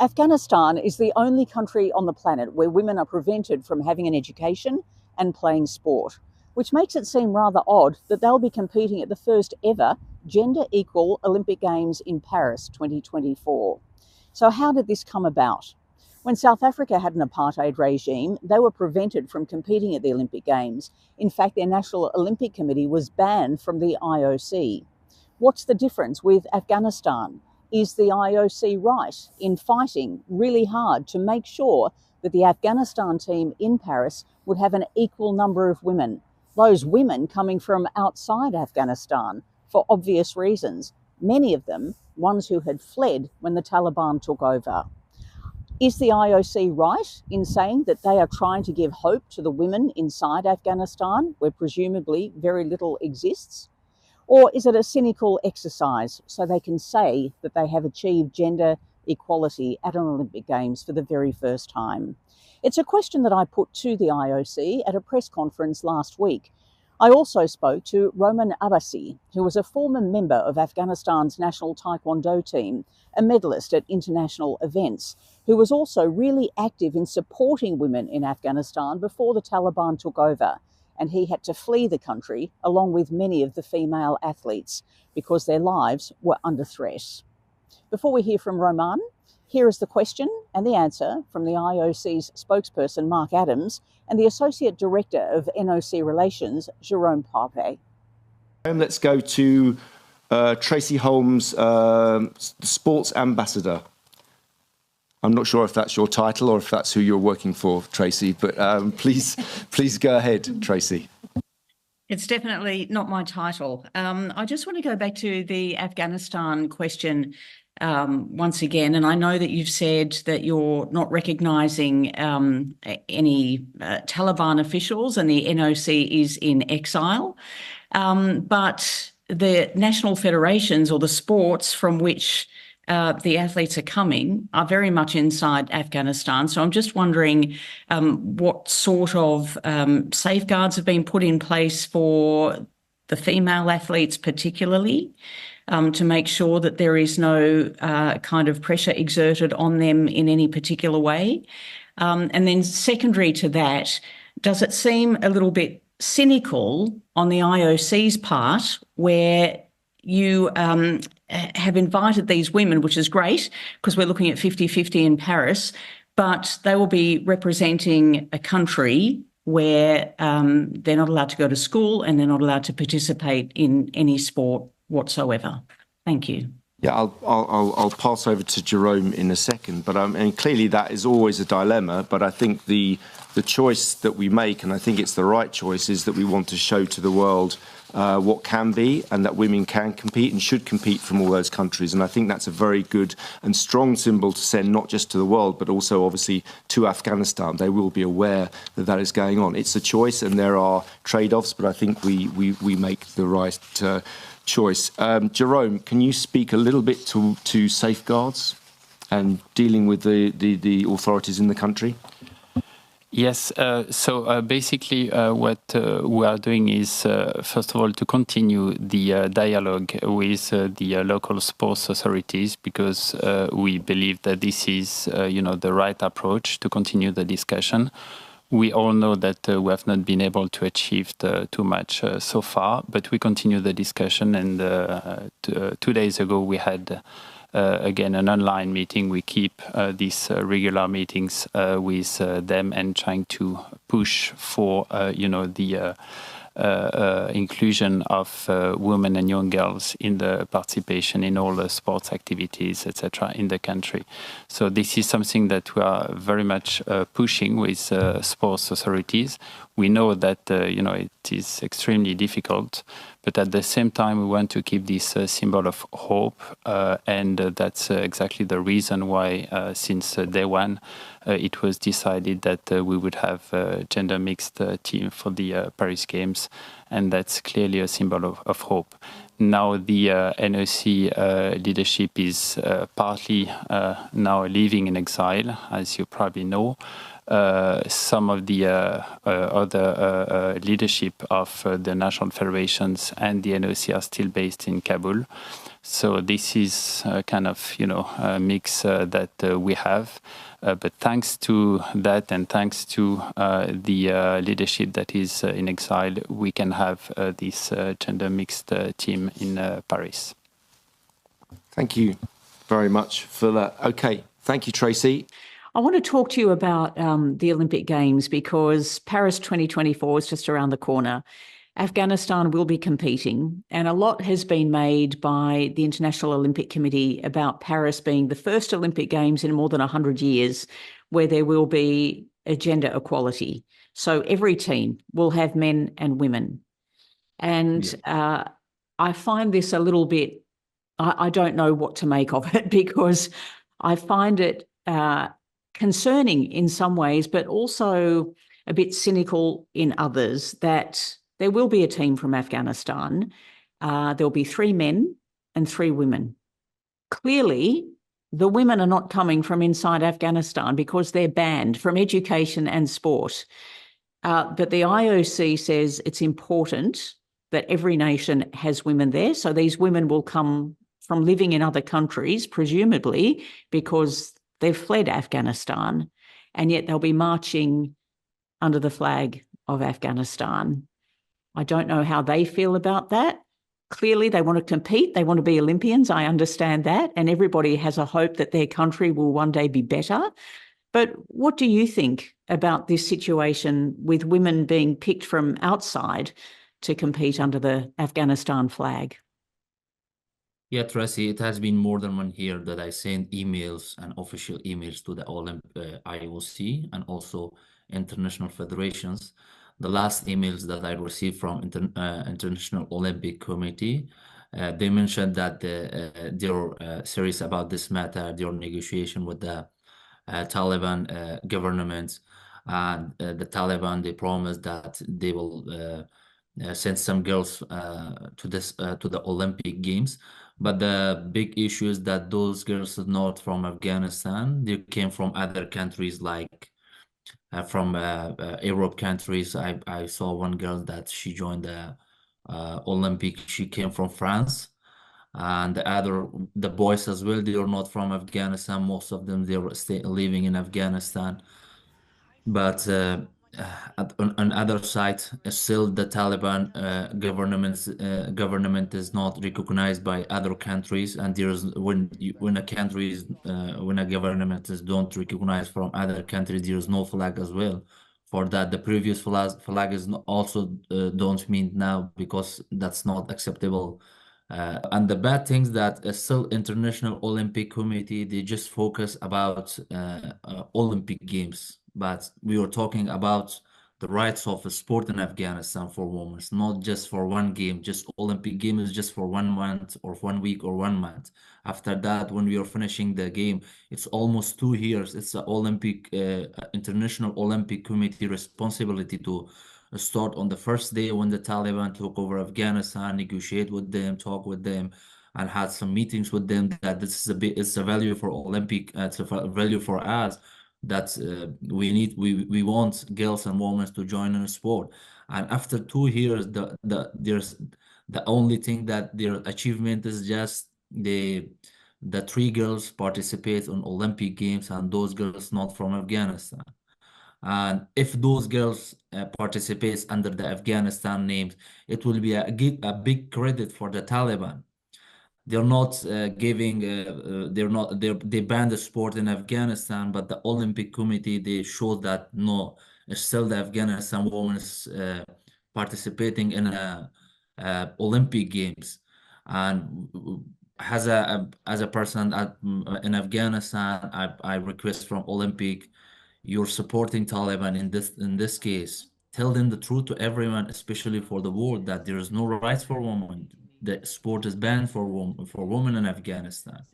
Afghanistan is the only country on the planet where women are prevented from having an education and playing sport, which makes it seem rather odd that they'll be competing at the first ever gender-equal Olympic Games in Paris 2024. So how did this come about? When South Africa had an apartheid regime, they were prevented from competing at the Olympic Games. In fact, their National Olympic Committee was banned from the IOC. What's the difference with Afghanistan? Is the IOC right in fighting really hard to make sure that the Afghanistan team in Paris would have an equal number of women? Those women coming from outside Afghanistan for obvious reasons, many of them ones who had fled when the Taliban took over. Is the IOC right in saying that they are trying to give hope to the women inside Afghanistan, where presumably very little exists? Or is it a cynical exercise so they can say that they have achieved gender equality at an Olympic Games for the very first time? It's a question that I put to the IOC at a press conference last week. I also spoke to Roman Abbasi, who was a former member of Afghanistan's national taekwondo team, a medalist at international events, who was also really active in supporting women in Afghanistan before the Taliban took over. And he had to flee the country along with many of the female athletes because their lives were under threat. Before we hear from Roman, here is the question and the answer from the IOC's spokesperson, Mark Adams, and the Associate Director of NOC Relations, Jerome Pape. Let's go to Tracy Holmes, Sports Ambassador. I'm not sure if that's your title or if that's who you're working for, Tracy, but please go ahead, Tracy. It's definitely not my title. I just want to go back to the Afghanistan question once again, and I know that you've said that you're not recognising any Taliban officials and the NOC is in exile, but the national federations or the sports from which the athletes are coming are very much inside Afghanistan. So I'm just wondering what sort of safeguards have been put in place for the female athletes particularly to make sure that there is no kind of pressure exerted on them in any particular way. And then secondary to that, does it seem a little bit cynical on the IOC's part where you have invited these women, which is great because we're looking at 50-50 in Paris, but they will be representing a country where they're not allowed to go to school and they're not allowed to participate in any sport whatsoever. Thank you. Yeah, I'll pass over to Jerome in a second, but and clearly that is always a dilemma. But I think the choice that we make, and I think it's the right choice, is that we want to show to the world what can be, and that women can compete and should compete from all those countries. And I think that's a very good and strong symbol to send not just to the world, but also obviously to Afghanistan. They will be aware that that is going on. It's a choice and there are trade-offs, but I think we make the right choice. Jerome, can you speak a little bit to safeguards and dealing with the authorities in the country? Yes, so basically what we are doing is, first of all, to continue the dialogue with the local sports authorities, because we believe that this is, the right approach to continue the discussion. We all know that we have not been able to achieve too much so far, but we continue the discussion. And 2 days ago, we had again an online meeting. We keep these regular meetings with them and trying to push for the inclusion of women and young girls in the participation in all the sports activities, etc., in the country. So this is something that we are very much pushing with sports authorities. We know that it is extremely difficult, but at the same time we want to keep this symbol of hope, and that's exactly the reason why since day one it was decided that we would have a gender mixed team for the Paris Games, and that's clearly a symbol of hope. Now the NOC leadership is partly now living in exile, as you probably know. Some of the other leadership of the national federations and the NOC are still based in Kabul. So this is kind of, a mix that we have. But thanks to that and thanks to the leadership that is in exile, we can have this gender mixed team in Paris. Thank you very much for that. Okay, thank you, Tracy. I want to talk to you about the Olympic Games because Paris 2024 is just around the corner. Afghanistan will be competing, and a lot has been made by the International Olympic Committee about Paris being the first Olympic Games in more than 100 years where there will be a gender equality. So every team will have men and women. And I find this a little bit, I don't know what to make of it because I find it concerning in some ways, but also a bit cynical in others that there will be a team from Afghanistan. There'll be 3 men and 3 women. Clearly, the women are not coming from inside Afghanistan because they're banned from education and sport. But the IOC says it's important that every nation has women there. So these women will come from living in other countries, presumably because they've fled Afghanistan, and yet they'll be marching under the flag of Afghanistan. I don't know how they feel about that. Clearly, they want to compete. They want to be Olympians. I understand that. And everybody has a hope that their country will one day be better. But what do you think about this situation with women being picked from outside to compete under the Afghanistan flag? Yeah, Tracy, it has been more than 1 year that I sent emails and official emails to the IOC and also international federations. The last emails that I received from International Olympic Committee, they mentioned that they're serious about this matter, their negotiation with the Taliban government. And the Taliban, they promised that they will send some girls to the Olympic Games. But the big issue is that those girls are not from Afghanistan. They came from other countries like from Europe countries. I saw one girl that she joined the Olympic. She came from France. And the boys as well, they are not from Afghanistan. Most of them, they're living in Afghanistan. But on other side, still the Taliban government is not recognized by other countries, and there's when a government don't recognize from other countries, there's no flag as well. For that, the previous flag is also don't mean now because that's not acceptable. And the bad things that still International Olympic Committee, they just focus about Olympic Games. But we were talking about the rights of a sport in Afghanistan for women, not just for one game, just Olympic Games just for 1 month or 1 week or 1 month. After that, when we are finishing the game, it's almost 2 years. It's the International Olympic Committee responsibility to start on the first day when the Taliban took over Afghanistan, negotiate with them, talk with them, and had some meetings with them that this is it's a value for Olympic, it's a value for us that we want girls and women to join in a sport. And after 2 years, there's the only thing that their achievement is just the 3 girls participate on Olympic Games, and those girls not from Afghanistan. And if those girls participate under the Afghanistan names, it will be a big credit for the Taliban. They're not they banned the sport in Afghanistan, but the Olympic Committee, they showed that no, still the Afghanistan women is participating in Olympic Games. And as a person in Afghanistan, I request from Olympic, you're supporting Taliban in this case. Tell them the truth to everyone, especially for the world, that there is no rights for women. The sport is banned for women in Afghanistan.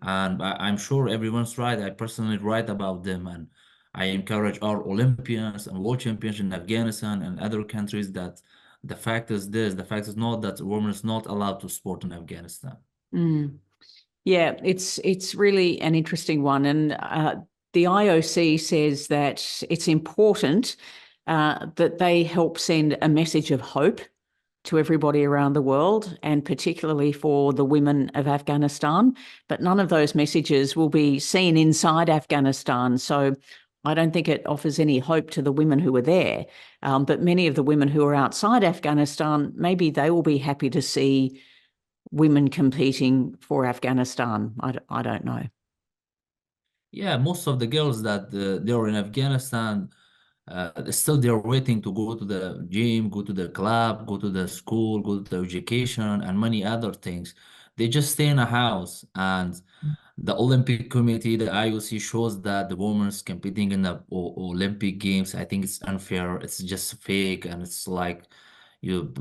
And I'm sure everyone's right. I personally write about them, and I encourage our Olympians and world champions in Afghanistan and other countries that the fact is not that women is not allowed to sport in Afghanistan. Yeah, it's really an interesting one. And the IOC says that it's important that they help send a message of hope to everybody around the world, and particularly for the women of Afghanistan. But none of those messages will be seen inside Afghanistan. So I don't think it offers any hope to the women who are there. But many of the women who are outside Afghanistan, maybe they will be happy to see women competing for Afghanistan. I don't know. Yeah, most of the girls that they're in Afghanistan, still they're waiting to go to the gym, go to the club, go to the school, go to the education, and many other things. They just stay in a house, and the Olympic Committee, the IOC, shows that the women's competing in the Olympic Games. I think it's unfair. It's just fake, and it's like you,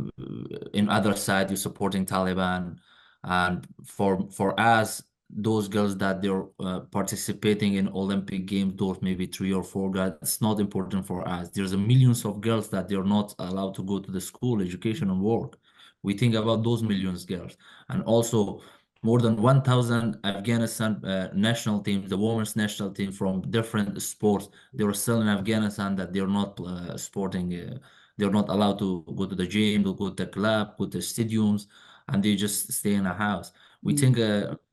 in other side, you're supporting Taliban, and for us, those girls that they're participating in Olympic Games, those maybe 3 or 4 girls, it's not important for us. There's a millions of girls that they're not allowed to go to the school, education, and work. We think about those millions girls, and also more than 1,000 Afghanistan national teams, the women's national team from different sports, they were still in Afghanistan that they're not sporting. They're not allowed to go to the gym, to go to the club, go to stadiums, and they just stay in a house. We think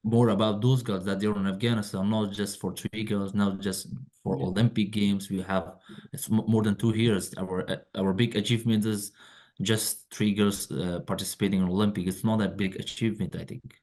more about those girls that they're in Afghanistan, not just for 3 girls, not just for Olympic Games. We have it's more than 2 years. Our big achievement is just 3 girls participating in Olympic. It's not a big achievement, I think.